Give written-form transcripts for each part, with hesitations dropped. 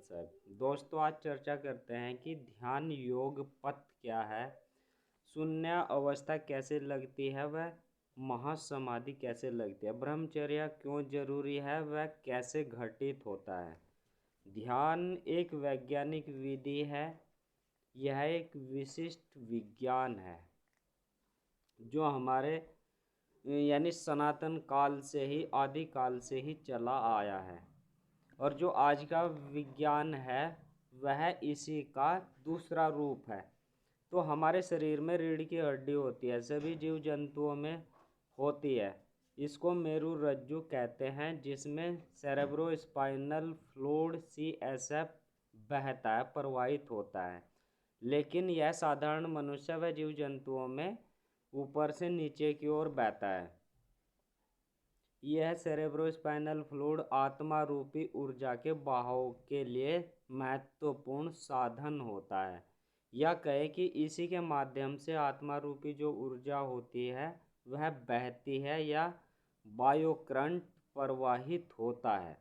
साहब। दोस्तों, आज चर्चा करते हैं कि ध्यान योग पथ क्या है, शून्य अवस्था कैसे लगती है, वह महासमाधि कैसे लगती है, ब्रह्मचर्य क्यों जरूरी है, वह कैसे घटित होता है। ध्यान एक वैज्ञानिक विधि है। यह एक विशिष्ट विज्ञान है जो हमारे यानी सनातन काल से ही, आदि काल से ही चला आया है, और जो आज का विज्ञान है वह इसी का दूसरा रूप है। तो हमारे शरीर में रीढ़ की हड्डी होती है, सभी जीव जंतुओं में होती है। इसको मेरु रज्जु कहते हैं, जिसमें सेरेब्रो स्पाइनल फ्लूइड CSF बहता है, प्रवाहित होता है। लेकिन यह साधारण मनुष्य व जीव जंतुओं में ऊपर से नीचे की ओर बहता है। यह सेरेब्रोस्पाइनल फ्लूइड आत्मा रूपी ऊर्जा के बहाव के लिए महत्वपूर्ण साधन होता है, या कहे कि इसी के माध्यम से आत्मा रूपी जो ऊर्जा होती है वह बहती है या बायोकरंट प्रवाहित होता है।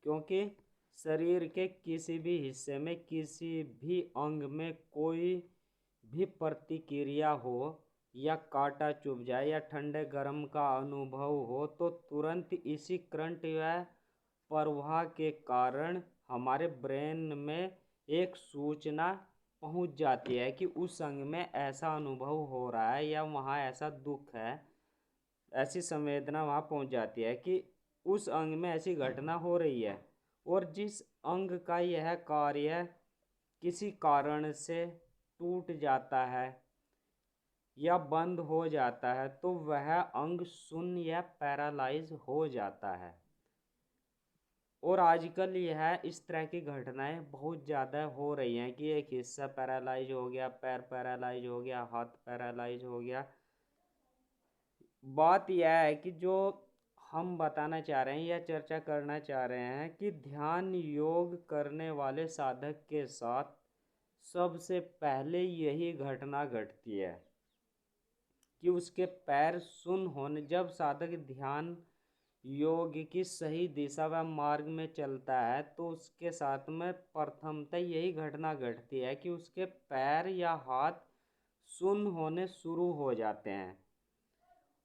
क्योंकि शरीर के किसी भी हिस्से में, किसी भी अंग में कोई भी प्रतिक्रिया हो, या कांटा चुभ जाए, या ठंडे गर्म का अनुभव हो, तो तुरंत इसी करंट या प्रवाह के कारण हमारे ब्रेन में एक सूचना पहुंच जाती है कि उस अंग में ऐसा अनुभव हो रहा है, या वहाँ ऐसा दुख है। ऐसी संवेदना वहाँ पहुंच जाती है कि उस अंग में ऐसी घटना हो रही है। और जिस अंग का यह कार्य किसी कारण से टूट जाता है या बंद हो जाता है, तो वह अंग शून्य या पैरालाइज हो जाता है। और आजकल यह इस तरह की घटनाएं बहुत ज़्यादा हो रही हैं कि एक हिस्सा पैरालाइज हो गया, पैर पैरालाइज हो गया, हाथ पैरालाइज हो गया। बात यह है कि जो हम बताना चाह रहे हैं या चर्चा करना चाह रहे हैं कि ध्यान योग करने वाले साधक के साथ सबसे पहले यही घटना घटती है कि उसके पैर शून्य होने, जब साधक ध्यान योग की सही दिशा व मार्ग में चलता है, तो उसके साथ में प्रथमतः यही घटना घटती है कि उसके पैर या हाथ शून्य होने शुरू हो जाते हैं,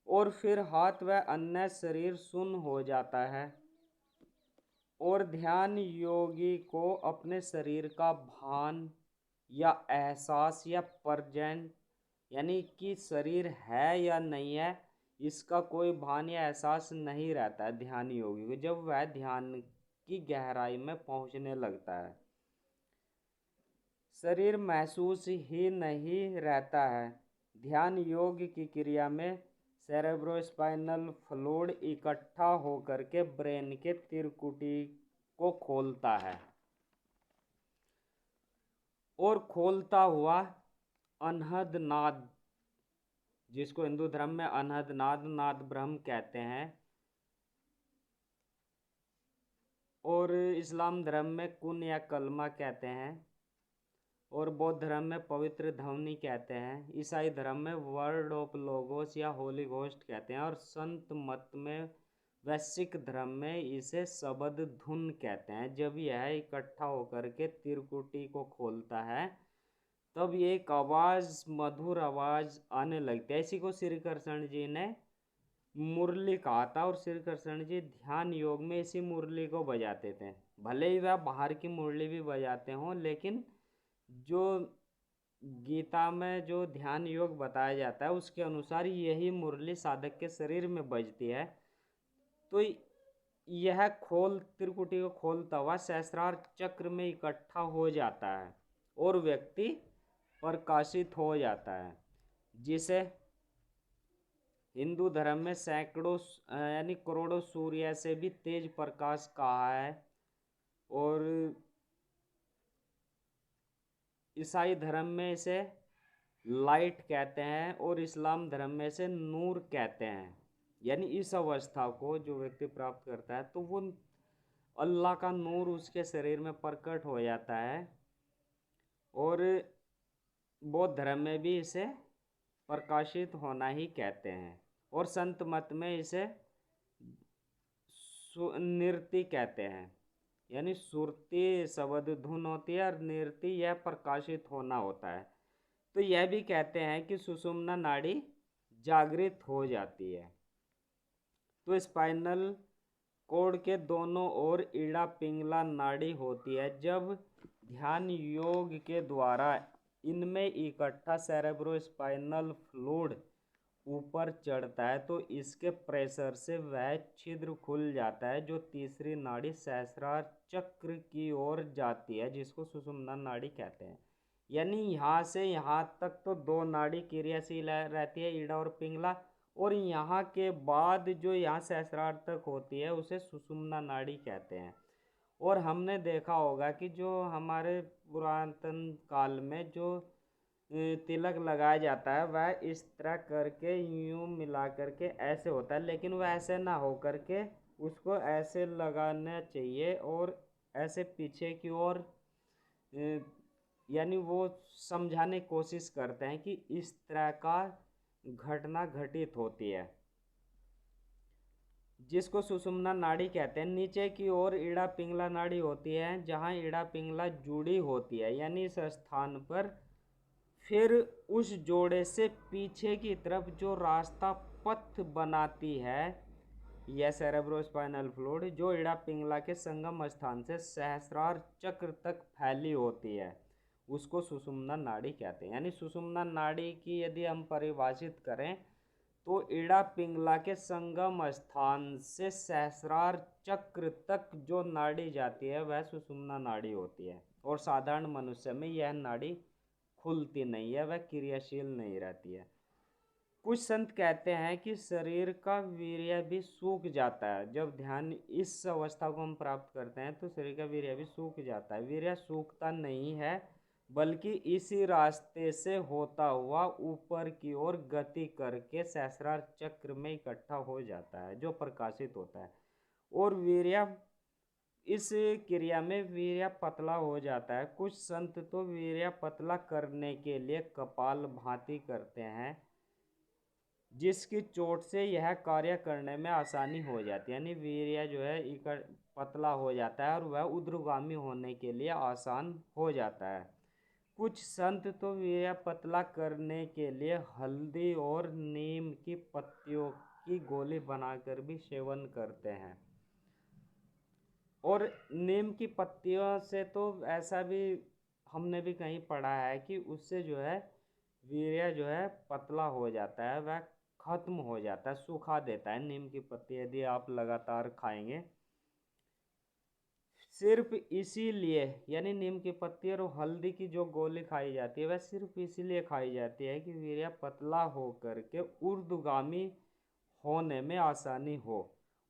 और फिर हाथ व अन्य शरीर शून्य हो जाता है। और ध्यान योगी को अपने शरीर का भान या एहसास या प्रेजेंट, यानी कि शरीर है या नहीं है, इसका कोई भान या एहसास नहीं रहता है ध्यान योगी को, जब वह ध्यान की गहराई में पहुंचने लगता है। शरीर महसूस ही नहीं रहता है। ध्यान योग की क्रिया में सेरेब्रोस्पाइनल फ्लूइड इकट्ठा होकर के ब्रेन के त्रिकुटी को खोलता है, और खोलता हुआ अनहद नाद, जिसको हिंदू धर्म में अनहद नाद, नाद ब्रह्म कहते हैं, और इस्लाम धर्म में कुन या कलमा कहते हैं, और बौद्ध धर्म में पवित्र ध्वनि कहते हैं, ईसाई धर्म में वर्ड ऑफ लोगोस या होली घोस्ट कहते हैं, और संत मत में, वैश्विक धर्म में इसे शब्द धुन कहते हैं। जब यह इकट्ठा होकर के त्रिकुटी को खोलता है, तब ये एक आवाज़, मधुर आवाज़ आने लगती है। इसी को श्री कृष्ण जी ने मुरली कहा था, और श्री कृष्ण जी ध्यान योग में इसी मुरली को बजाते थे। भले ही वह बाहर की मुरली भी बजाते हों, लेकिन जो गीता में जो ध्यान योग बताया जाता है उसके अनुसार यही मुरली साधक के शरीर में बजती है। तो यह त्रिकुटी को खोलता हुआ सहस्रार चक्र में इकट्ठा हो जाता है, और व्यक्ति प्रकाशित हो जाता है, जिसे हिंदू धर्म में सैकड़ों यानी करोड़ों सूर्य से भी तेज प्रकाश कहा है, और ईसाई धर्म में इसे लाइट कहते हैं, और इस्लाम धर्म में इसे नूर कहते हैं। यानी इस अवस्था को जो व्यक्ति प्राप्त करता है, तो वो अल्लाह का नूर उसके शरीर में प्रकट हो जाता है। और बौद्ध धर्म में भी इसे प्रकाशित होना ही कहते हैं, और संत मत में इसे नृत्य कहते हैं। यानी सुरती शब्द धुन होती है और नृत्य यह प्रकाशित होना होता है। तो यह भी कहते हैं कि सुषुम्ना नाड़ी जागृत हो जाती है। तो स्पाइनल कोड के दोनों ओर इड़ा पिंगला नाड़ी होती है। जब ध्यान योग के द्वारा इनमें इकट्ठा सेरेब्रोस्पाइनल फ्लूइड ऊपर चढ़ता है तो इसके प्रेशर से वह छिद्र खुल जाता है जो तीसरी नाड़ी सहस्रार चक्र की ओर जाती है, जिसको सुषुम्ना नाड़ी कहते हैं। यानी यहाँ से यहाँ तक तो दो नाड़ी क्रियाशील रहती है, ईड़ा और पिंगला, और यहाँ के बाद जो यहाँ सहस्रार तक होती है उसे सुषुम्ना नाड़ी कहते हैं। और हमने देखा होगा कि जो हमारे पुरातन काल में जो तिलक लगाया जाता है वह इस तरह करके यूं मिला करके ऐसे होता है, लेकिन वह ऐसे ना हो करके उसको ऐसे लगाना चाहिए और ऐसे पीछे की ओर, यानी वो समझाने की कोशिश करते हैं कि इस तरह का घटना घटित होती है, जिसको सुषुम्ना नाड़ी कहते हैं। नीचे की ओर इड़ा पिंगला नाड़ी होती है जहां इड़ा पिंगला जुड़ी होती है, यानी इस स्थान पर फिर उस जोड़े से पीछे की तरफ जो रास्ता पथ बनाती है यह सेरेब्रोस्पाइनल फ्लूइड जो इड़ा पिंगला के संगम स्थान से सहस्रार चक्र तक फैली होती है उसको सुषुम्ना नाड़ी कहते हैं। यानी सुषुम्ना नाड़ी की यदि हम परिभाषित करें तो इड़ा पिंगला के संगम स्थान से सहस्रार चक्र तक जो नाड़ी जाती है वह सुषुम्ना नाड़ी होती है। और साधारण मनुष्य में यह नाड़ी खुलती नहीं है, वह क्रियाशील नहीं रहती है। कुछ संत कहते हैं कि शरीर का वीर्य भी सूख जाता है। जब ध्यान इस अवस्था को हम प्राप्त करते हैं तो शरीर का वीर्य भी सूख जाता है। वीर्य सूखता नहीं है बल्कि इसी रास्ते से होता हुआ ऊपर की ओर गति करके सहस्रार चक्र में इकट्ठा हो जाता है जो प्रकाशित होता है। और वीर्य इस क्रिया में वीर्य पतला हो जाता है। कुछ संत तो वीर्य पतला करने के लिए कपाल भाती करते हैं जिसकी चोट से यह कार्य करने में आसानी हो जाती है। यानी वीर्य जो है पतला हो जाता है और वह ऊर्ध्वगामी होने के लिए आसान हो जाता है। कुछ संत तो वीर्य पतला करने के लिए हल्दी और नीम की पत्तियों की गोली बनाकर भी सेवन करते हैं। और नीम की पत्तियों से तो ऐसा भी हमने भी कहीं पढ़ा है कि उससे जो है वीर्य जो है पतला हो जाता है, वह खत्म हो जाता है, सूखा देता है। नीम की पत्ती यदि आप लगातार खाएंगे सिर्फ इसीलिए, यानी नीम की पत्ती और हल्दी की जो गोली खाई जाती है वह सिर्फ इसीलिए खाई जाती है कि वीर्य पतला हो करके ऊर्ध्वगामी होने में आसानी हो।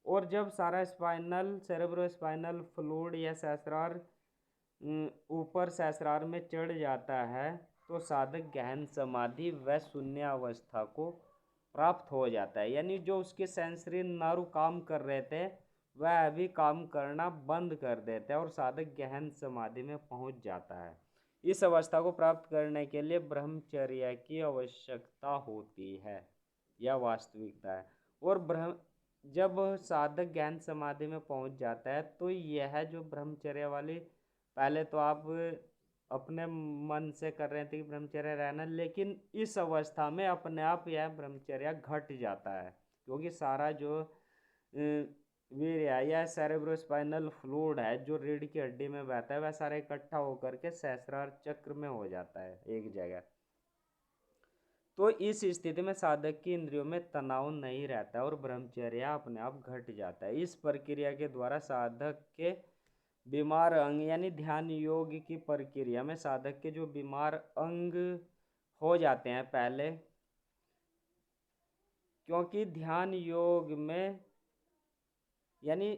और जब सारा स्पाइनल सेरेब्रोस्पाइनल फ्लूइड या सहस्रार ऊपर सहस्रार में चढ़ जाता है तो साधक गहन समाधि व शून्य अवस्था को प्राप्त हो जाता है। यानी जो उसके सेंसरी नर्व काम कर रहे थे वह अभी काम करना बंद कर देते हैं और साधक गहन समाधि में पहुंच जाता है। इस अवस्था को प्राप्त करने के लिए ब्रह्मचर्य की आवश्यकता होती है, यह वास्तविकता है। और जब साधक गहन समाधि में पहुंच जाता है तो यह जो ब्रह्मचर्य वाली, पहले तो आप अपने मन से कर रहे थे कि ब्रह्मचर्य रहना, लेकिन इस अवस्था में अपने आप यह ब्रह्मचर्य घट जाता है क्योंकि सारा जो वीर्य या सेरेब्रोस्पाइनल फ्लूइड है जो रीढ़ की हड्डी में बहता है वह सारा इकट्ठा होकर के सहस्रार चक्र में हो जाता है एक जगह। तो इस स्थिति में साधक की इंद्रियों में तनाव नहीं रहता और ब्रह्मचर्य अपने आप घट जाता है। इस प्रक्रिया के द्वारा साधक के बीमार अंग, यानी ध्यान योग की प्रक्रिया में साधक के जो बीमार अंग हो जाते हैं पहले, क्योंकि ध्यान योग में यानी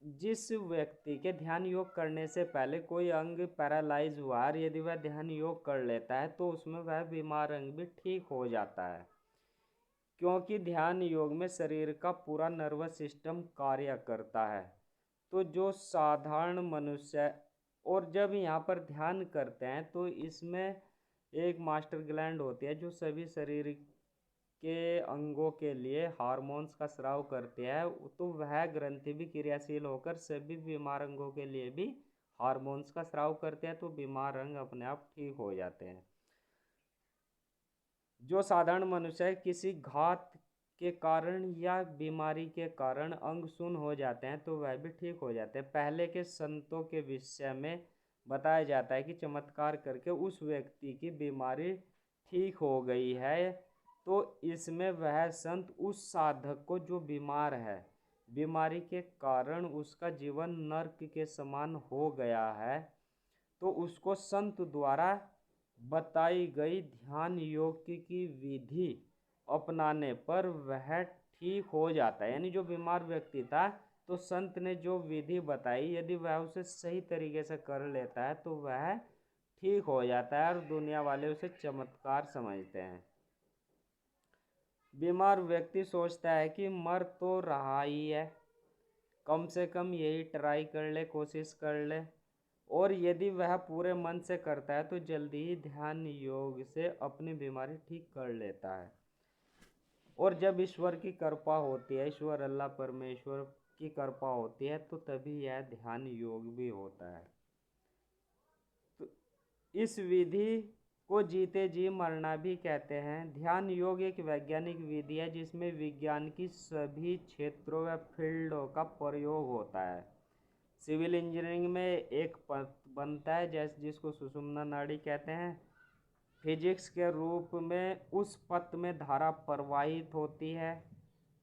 जिस व्यक्ति के ध्यान योग करने से पहले कोई अंग पैरालाइज हुआ और यदि वह ध्यान योग कर लेता है तो उसमें वह बीमार अंग भी ठीक हो जाता है, क्योंकि ध्यान योग में शरीर का पूरा नर्वस सिस्टम कार्य करता है। तो जो साधारण मनुष्य, और जब यहाँ पर ध्यान करते हैं तो इसमें एक मास्टर ग्लैंड होती है जो सभी शरीर के अंगों के लिए हार्मोन्स का स्राव करती है, तो वह ग्रंथि भी क्रियाशील होकर सभी बीमार अंगों के लिए भी हार्मोन्स का स्राव करते हैं, तो बीमार अंग अपने आप ठीक हो जाते हैं। जो साधारण मनुष्य है, किसी घात के कारण या बीमारी के कारण अंग शून्य हो जाते हैं, तो वह भी ठीक हो जाते हैं। पहले के संतों के विषय में बताया जाता है कि चमत्कार करके उस व्यक्ति की बीमारी ठीक हो गई है, तो इसमें वह संत उस साधक को जो बीमार है, बीमारी के कारण उसका जीवन नर्क के समान हो गया है, तो उसको संत द्वारा बताई गई ध्यान योग की विधि अपनाने पर वह ठीक हो जाता है। यानी जो बीमार व्यक्ति था, तो संत ने जो विधि बताई, यदि वह उसे सही तरीके से कर लेता है तो वह ठीक हो जाता है, और दुनिया वाले उसे चमत्कार समझते हैं। बीमार व्यक्ति सोचता है कि मर तो रहा ही है, कम से कम यही ट्राई कर ले, कोशिश कर ले, और यदि वह पूरे मन से करता है तो जल्दी ही ध्यान योग से अपनी बीमारी ठीक कर लेता है। और जब ईश्वर की कृपा होती है, ईश्वर अल्लाह परमेश्वर की कृपा होती है, तो तभी यह ध्यान योग भी होता है। तो इस विधि को जीते जी मरना भी कहते हैं। ध्यान योग एक वैज्ञानिक विधि है जिसमें विज्ञान की सभी क्षेत्रों व फील्डों का प्रयोग होता है। सिविल इंजीनियरिंग में एक पद बनता है जैसे जिसको सुषुम्ना नाड़ी कहते हैं। फिजिक्स के रूप में उस पथ में धारा प्रवाहित होती है।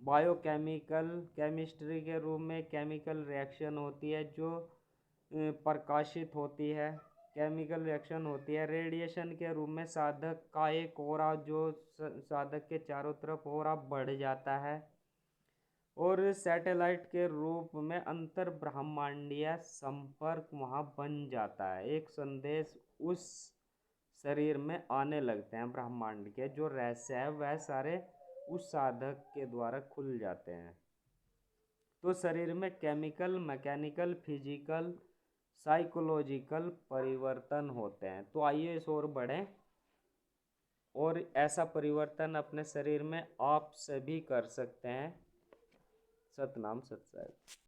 बायोकेमिकल केमिस्ट्री के रूप में केमिकल रिएक्शन होती है जो प्रकाशित होती है, केमिकल रिएक्शन होती है। रेडिएशन के रूप में साधक का एक ओरा जो साधक के चारों तरफ ओरा बढ़ जाता है, और सैटेलाइट के रूप में अंतर ब्रह्मांडीय संपर्क वहाँ बन जाता है। एक संदेश उस शरीर में आने लगते हैं, ब्रह्मांड के जो रहस्य है वह सारे उस साधक के द्वारा खुल जाते हैं। तो शरीर में केमिकल, मैकेनिकल, फिजिकल, साइकोलॉजिकल परिवर्तन होते हैं। तो आइए इस ओर बढ़ें और ऐसा परिवर्तन अपने शरीर में आप सभी कर सकते हैं। सतनाम सत साहिब।